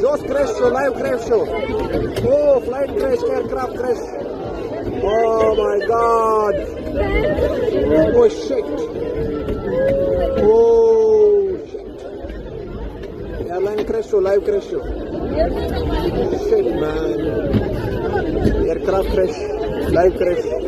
Just crash show, live crash show. Oh, flight crash, aircraft crash. Oh my God. Oh shit. Oh shit. Airline crash show, live crash show. Shit man. Aircraft crash, live crash.